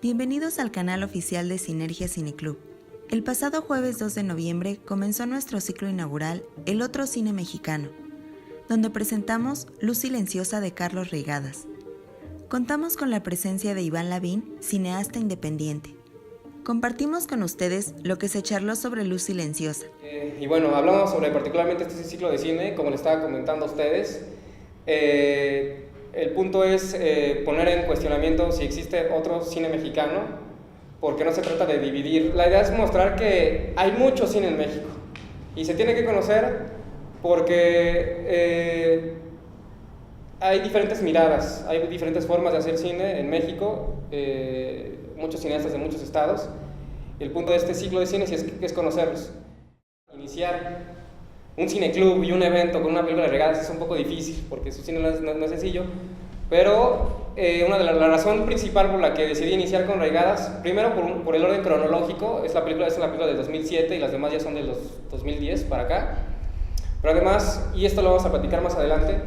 Bienvenidos al canal oficial de Sinergia Cineclub. El pasado jueves 2 de noviembre comenzó nuestro ciclo inaugural El Otro Cine Mexicano, donde presentamos Luz Silenciosa de Carlos Reigadas. Contamos con la presencia de Iván Lavín, cineasta independiente. Compartimos con ustedes lo que se charló sobre Luz Silenciosa. Y bueno, hablamos sobre particularmente este ciclo de cine, como les estaba comentando a ustedes. El punto es poner en cuestionamiento si existe otro cine mexicano, porque no se trata de dividir. La idea es mostrar que hay mucho cine en México y se tiene que conocer porque hay diferentes miradas, hay diferentes formas de hacer cine en México, muchos cineastas de muchos estados. El punto de este ciclo de cine es conocerlos. Iniciar un cineclub y un evento con una película de Reigadas es un poco difícil porque su cine no es sencillo, pero la razón principal por la que decidí iniciar con Reigadas, primero por el orden cronológico, es una película del 2007 y las demás ya son de los 2010 para acá, pero además, y esto lo vamos a platicar más adelante,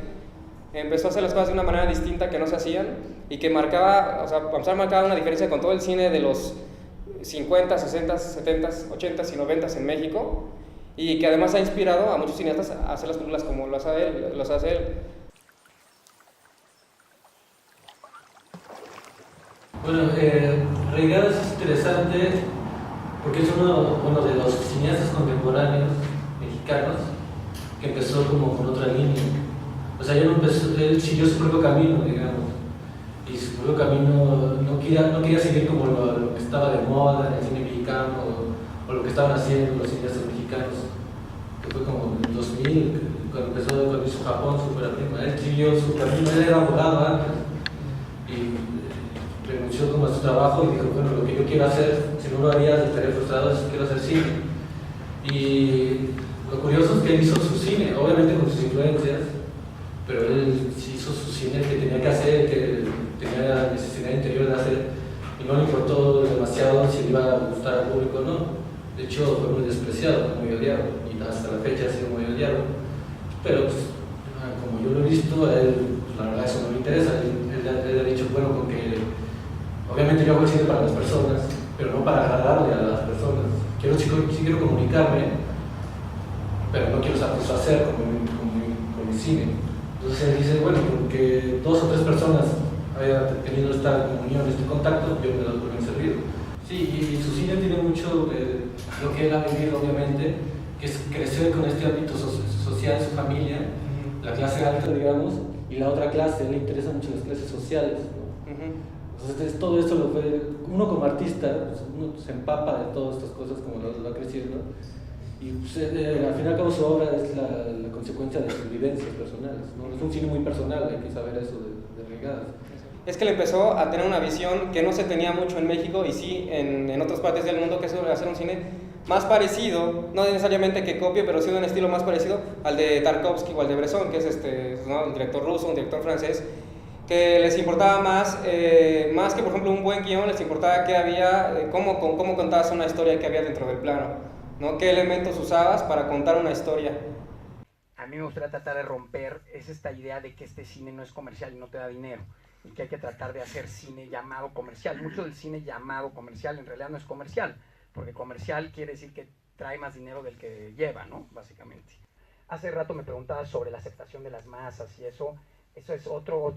empezó a hacer las cosas de una manera distinta que no se hacían y que marcaba una diferencia con todo el cine de los 50, 60, 70, 80 y 90 en México, y que además ha inspirado a muchos cineastas a hacer las películas como los hace él. Bueno, Reigadas es interesante porque es uno de los cineastas contemporáneos mexicanos que empezó como con otra línea. O sea, él siguió su propio camino, digamos, y su propio camino no quería seguir como lo que estaba de moda en el cine mexicano o lo que estaban haciendo los cineastas mexicanos, que fue como en el 2000, cuando hizo Japón, Superprima. Él siguió su camino, él era abogado antes y renunció como a su trabajo y dijo, bueno, lo que yo quiero hacer, si no lo haría, estaría frustrado, quiero hacer cine. Y lo curioso es que él hizo su cine, obviamente con sus influencias, pero él hizo su cine que tenía que hacer, que tenía la necesidad interior de hacer, y no le importó demasiado si le iba a gustar al público o no. De hecho, fue muy despreciado, muy odiado, y hasta la fecha ha sido muy odiado. Pero, pues, como yo lo he visto, a él, pues, la verdad, eso no le interesa. Él ha dicho, bueno, porque obviamente yo hago el cine para las personas, pero no para agradarle a las personas. Sí quiero comunicarme, pero no quiero satisfacer con mi cine. Entonces él dice, bueno, porque 2 o 3 personas hayan tenido esta comunión, este contacto, yo me doy por bien servido. Sí, y su cine tiene mucho de lo que él ha vivido, obviamente, que es crecer con este ámbito social, su familia, la clase alta, digamos, y la otra clase. A él le interesan mucho las clases sociales, ¿no? Entonces todo esto lo fue, uno como artista, pues, uno se empapa de todas estas cosas como lo va creciendo, y pues, al fin y al cabo su obra es la consecuencia de sus vivencias personales, ¿no? Es un cine muy personal, hay que saber eso de Reigadas. Es que él empezó a tener una visión que no se tenía mucho en México y sí en otras partes del mundo, que es hacer un cine más parecido, no necesariamente que copie, pero sí de un estilo más parecido al de Tarkovsky o al de Bresson, que es un director ruso, un director francés, que les importaba más que por ejemplo un buen guión, les importaba qué había, cómo contabas una historia que había dentro del plano, ¿no? Qué elementos usabas para contar una historia. A mí me gustaría tratar de romper esta idea de que este cine no es comercial y no te da dinero, y que hay que tratar de hacer cine llamado comercial. Mucho del cine llamado comercial en realidad no es comercial, porque comercial quiere decir que trae más dinero del que lleva, ¿no? Básicamente. Hace rato me preguntabas sobre la aceptación de las masas y eso es otro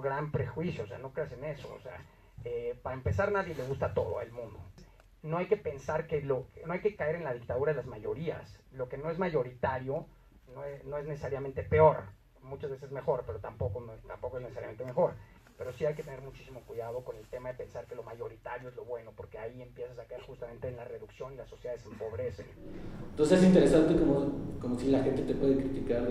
gran prejuicio, o sea, no creas en eso, o sea, para empezar nadie le gusta todo al mundo. No hay que pensar no hay que caer en la dictadura de las mayorías. Lo que no es mayoritario no es necesariamente peor, muchas veces mejor, pero tampoco es necesariamente mejor. Pero sí hay que tener muchísimo cuidado con el tema de pensar que lo mayoritario es lo bueno, porque ahí empiezas a caer justamente en la reducción y las sociedades se empobrecen. Entonces es interesante como si la gente te puede criticar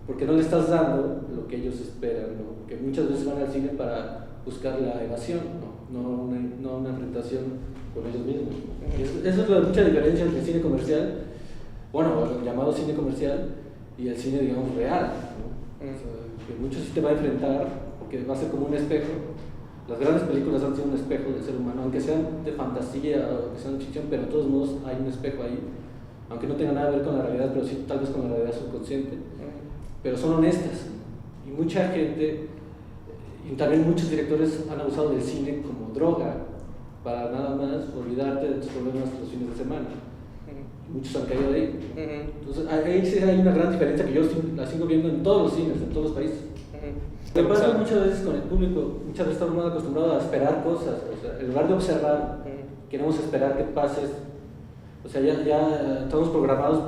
porque no le estás dando lo que ellos esperan, ¿no? Que muchas veces van al cine para buscar la evasión, no una enfrentación con ellos mismos. Esa es mucha diferencia entre el cine comercial, el llamado cine comercial, y el cine, digamos, real, ¿no? O sea, que mucho sí te va a enfrentar, porque va a ser como un espejo. Las grandes películas han sido un espejo del ser humano, aunque sean de fantasía o que sean de ficción, pero de todos modos hay un espejo ahí, aunque no tenga nada que ver con la realidad, pero sí tal vez con la realidad subconsciente, pero son honestas. Y mucha gente, y también muchos directores han abusado del cine como droga, para nada más olvidarte de tus problemas los fines de semana. Muchos han caído ahí. Entonces ahí sí hay una gran diferencia que yo la sigo viendo en todos los cines, en todos los países. Lo que pasa muchas veces con el público, muchas veces estamos más acostumbrados a esperar cosas, o sea, en lugar de observar, queremos esperar que pases, o sea, ya estamos programados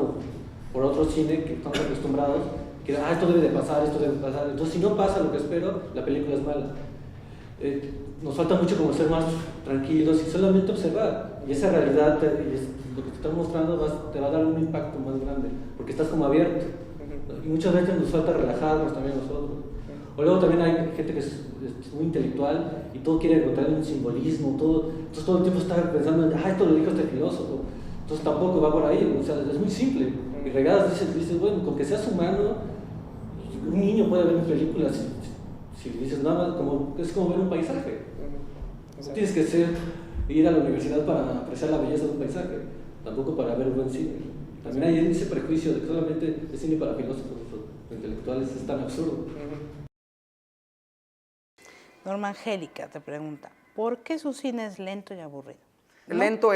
por otro cine que estamos acostumbrados, que esto debe de pasar, entonces si no pasa lo que espero, la película es mala. Nos falta mucho como ser más tranquilos y solamente observar, y esa realidad, lo que te están mostrando te va a dar un impacto más grande, porque estás como abierto, y muchas veces nos falta relajarnos también nosotros. O luego también hay gente que es muy intelectual y todo quiere encontrar un simbolismo, entonces todo el tiempo está pensando en, esto lo dijo este filósofo, entonces tampoco va por ahí, o sea, es muy simple. Y Regadas dices, bueno, con que seas humano, un niño puede ver una película si dices nada más, es como ver un paisaje. No tienes que ir a la universidad para apreciar la belleza de un paisaje, tampoco para ver buen cine. También hay ese prejuicio de que solamente es cine para filósofos o intelectuales, es tan absurdo. Norma Angélica te pregunta, ¿por qué su cine es lento y aburrido? ¿No? Lento,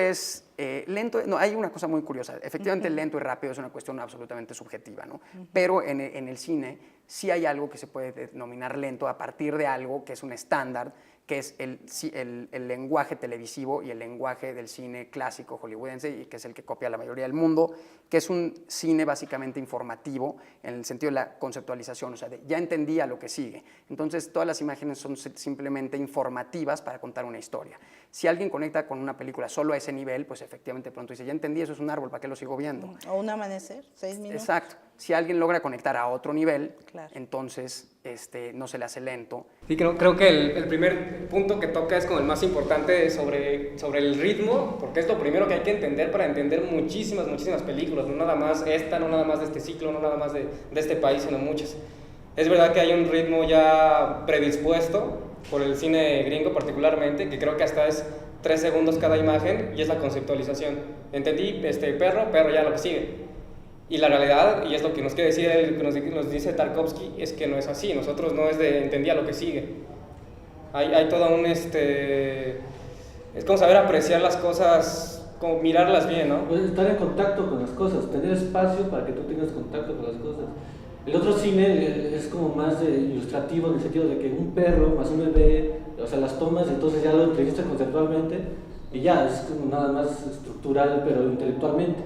hay una cosa muy curiosa. Efectivamente, lento y rápido es una cuestión absolutamente subjetiva, ¿no? Pero en el cine sí hay algo que se puede denominar lento a partir de algo que es un estándar, que es el lenguaje televisivo y el lenguaje del cine clásico hollywoodense, y que es el que copia la mayoría del mundo, que es un cine básicamente informativo en el sentido de la conceptualización, o sea, ya entendía lo que sigue. Entonces, todas las imágenes son simplemente informativas para contar una historia. Si alguien conecta con una película solo a ese nivel, pues efectivamente pronto dice, ya entendí, eso es un árbol, ¿para qué lo sigo viendo? O un amanecer, 6 minutos. Exacto. Si alguien logra conectar a otro nivel, claro, entonces no se le hace lento. Sí, creo que el primer punto que toca es como el más importante sobre el ritmo, porque es lo primero que hay que entender para entender muchísimas películas, no nada más esta, no nada más de este ciclo, no nada más de este país, sino muchas. Es verdad que hay un ritmo ya predispuesto por el cine gringo particularmente, que creo que hasta es 3 segundos cada imagen, y es la conceptualización. Entendí, perro, ya lo que sigue. Y la realidad, y es lo que nos quiere decir él, que nos dice Tarkovsky, es que no es así. Nosotros no es de entendía lo que sigue. Hay todo es como saber apreciar las cosas, como mirarlas bien, ¿no? Pues estar en contacto con las cosas, tener espacio para que tú tengas contacto con las cosas. El otro cine es como más ilustrativo en el sentido de que un perro más un bebé, o sea, las tomas, entonces ya lo utiliza conceptualmente y ya, es como nada más estructural, pero intelectualmente.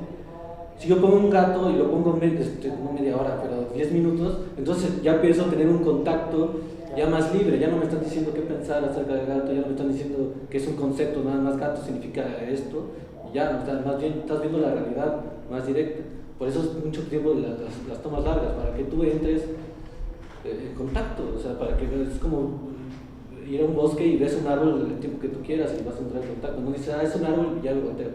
Si yo pongo un gato y lo pongo no media hora, pero 10 minutos, entonces ya empiezo a tener un contacto ya más libre, ya no me están diciendo qué pensar acerca del gato, ya no me están diciendo que es un concepto, nada más gato significa esto, y ya, más bien estás viendo la realidad más directa. Por eso es mucho tiempo las tomas largas, para que tú entres en contacto, o sea, para que es como ir a un bosque y ves un árbol el tiempo que tú quieras y vas a entrar en contacto. No dices, es un árbol y ya lo volteo.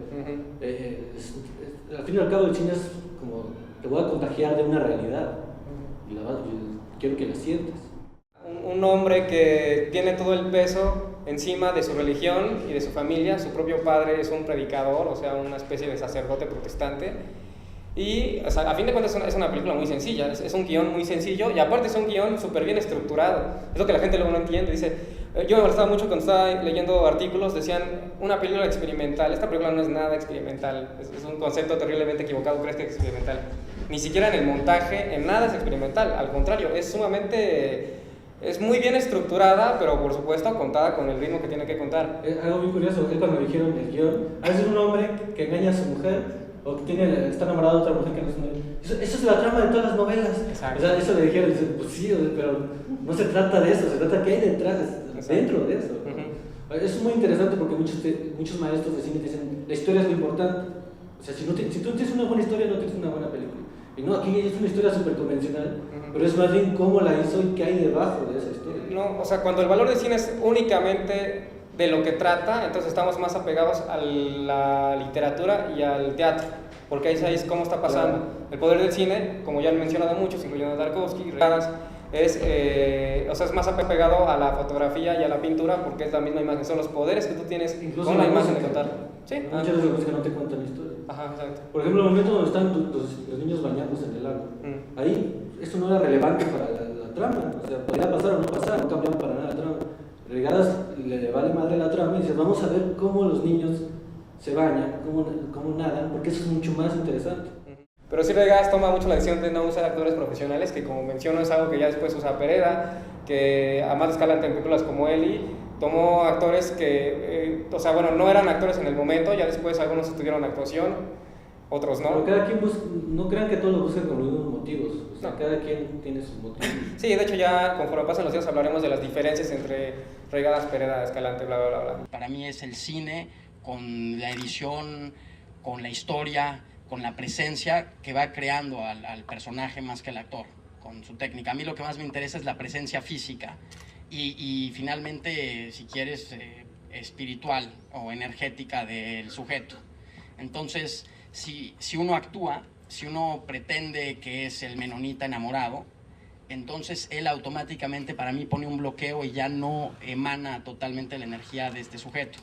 Al fin y al cabo el cine es como, te voy a contagiar de una realidad y quiero que la sientes. Un hombre que tiene todo el peso encima de su religión y de su familia. Su propio padre es un predicador, o sea, una especie de sacerdote protestante. Y o sea, a fin de cuentas es una película muy sencilla, es un guión muy sencillo, y aparte es un guión súper bien estructurado. Es lo que la gente luego no entiende. Dice, yo me molestaba mucho cuando estaba leyendo artículos, decían una película experimental. Esta película no es nada experimental, es un concepto terriblemente equivocado, crees que es experimental. Ni siquiera en el montaje, en nada es experimental, al contrario, es muy bien estructurada, pero por supuesto contada con el ritmo que tiene que contar. Algo muy curioso, es cuando dijeron el guión, a veces un hombre que engaña a su mujer o que está enamorado de otra mujer que no es su mujer. Eso es la trama de todas las novelas. Exacto. O sea, eso le dijeron, dicen, pues sí, pero no se trata de eso, se trata de qué hay detrás, dentro de eso. Eso es muy interesante porque muchos maestros de cine dicen, la historia es lo importante. O sea, si tú tienes una buena historia, no tienes una buena película. Y no, aquí es una historia súper convencional, pero es más bien cómo la hizo y qué hay debajo de esa historia. No, o sea, cuando el valor del cine es únicamente de lo que trata, entonces estamos más apegados a la literatura y al teatro, porque ahí sabéis cómo está pasando. Claro. El poder del cine, como ya han mencionado muchos, incluyendo Tarkovsky, es más apegado a la fotografía y a la pintura, porque es la misma imagen, son los poderes que tú tienes incluso con la imagen de contar. Sí. Muchas de las cosas que no te cuentan historia. Ajá, exacto. Por ejemplo, el momento donde están los niños bañándose en el lago, ahí esto no era relevante para la trama, o sea, podía pasar o no pasar, no cambiaba para nada la trama. Regadas le vale madre la trama y dices, vamos a ver cómo los niños se bañan, cómo nadan, porque eso es mucho más interesante. Pero sí Regadas toma mucho la decisión de no usar actores profesionales, que como menciono es algo que ya después usa Pereda, que Amado Escalante en películas como Eli, tomó actores que, o sea, bueno, no eran actores en el momento, ya después algunos estudiaron actuación, otros no. Pero cada quien no crean que todos lo buscan con los mismos motivos, o sea, No. cada quien tiene sus motivos. Sí, de hecho ya conforme pasan los días hablaremos de las diferencias entre Regadas, Pereda, Escalante, bla, bla, bla, bla. Para mí es el cine con la edición, con la historia, con la presencia que va creando al personaje más que al actor, con su técnica. A mí lo que más me interesa es la presencia física y finalmente, si quieres, espiritual o energética del sujeto. Entonces, si uno actúa, si uno pretende que es el menonita enamorado, entonces él automáticamente para mí pone un bloqueo y ya no emana totalmente la energía de este sujeto.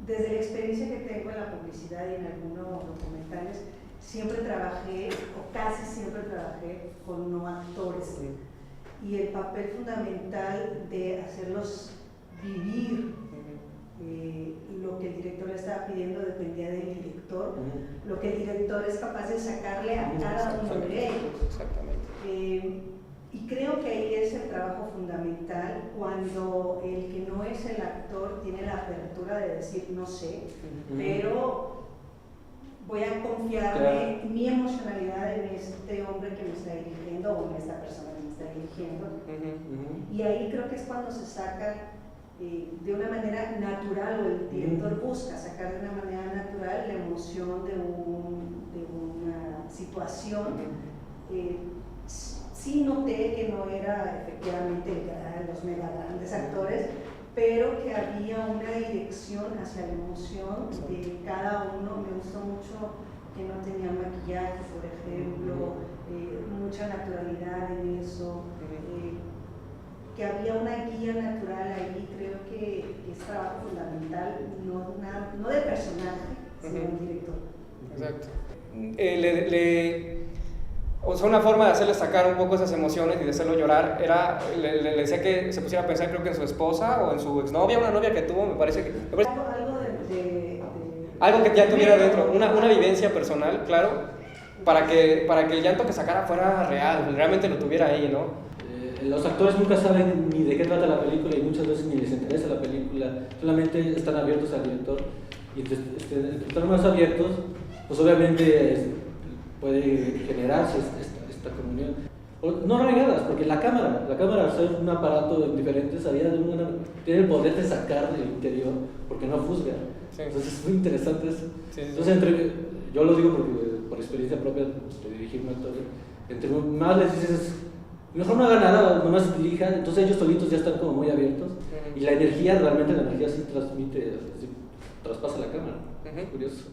Desde la experiencia que tengo en la publicidad y en algunos documentales, siempre trabajé, o casi siempre trabajé con no actores. Y el papel fundamental de hacerlos vivir lo que el director le estaba pidiendo dependía del director, lo que el director es capaz de sacarle a cada uno de ellos. Exactamente. Y creo que ahí es el trabajo fundamental cuando el que no es el actor tiene la apertura de decir no sé, pero voy a confiarme mi emocionalidad en este hombre que me está dirigiendo o en esta persona que me está dirigiendo. Y ahí creo que es cuando se saca de una manera natural, o el director busca sacar de una manera natural la emoción de una situación. Sí noté que no era efectivamente los mega grandes actores, pero que había una dirección hacia la emoción de cada uno. Me gustó mucho que no tenía maquillaje, por ejemplo, mucha naturalidad en eso, que había una guía natural ahí. Creo que es trabajo fundamental, no del personaje, sino del director. Exacto. O sea, una forma de hacerle sacar un poco esas emociones y de hacerlo llorar era, le decía que se pusiera a pensar, creo que en su esposa o en su exnovia, una novia que tuvo, me parece que... Algo que ya tuviera dentro, una vivencia personal, claro, para que el llanto que sacara fuera real, realmente lo tuviera ahí, ¿no? Los actores nunca saben ni de qué trata la película y muchas veces ni les interesa la película, solamente están abiertos al director. Y entre estar más abiertos, pues obviamente puede generarse esta comunión. No Regadas, porque la cámara al ser un aparato diferente tiene el poder de sacar del interior, porque no juzga. Sí. Entonces es muy interesante eso. Sí. Entonces, yo lo digo porque por experiencia propia de dirigirme a actores, entre más les dices, mejor no haga nada, nomás dirija, entonces ellos solitos ya están como muy abiertos, y la energía sí transmite, sí traspasa la cámara. Curioso.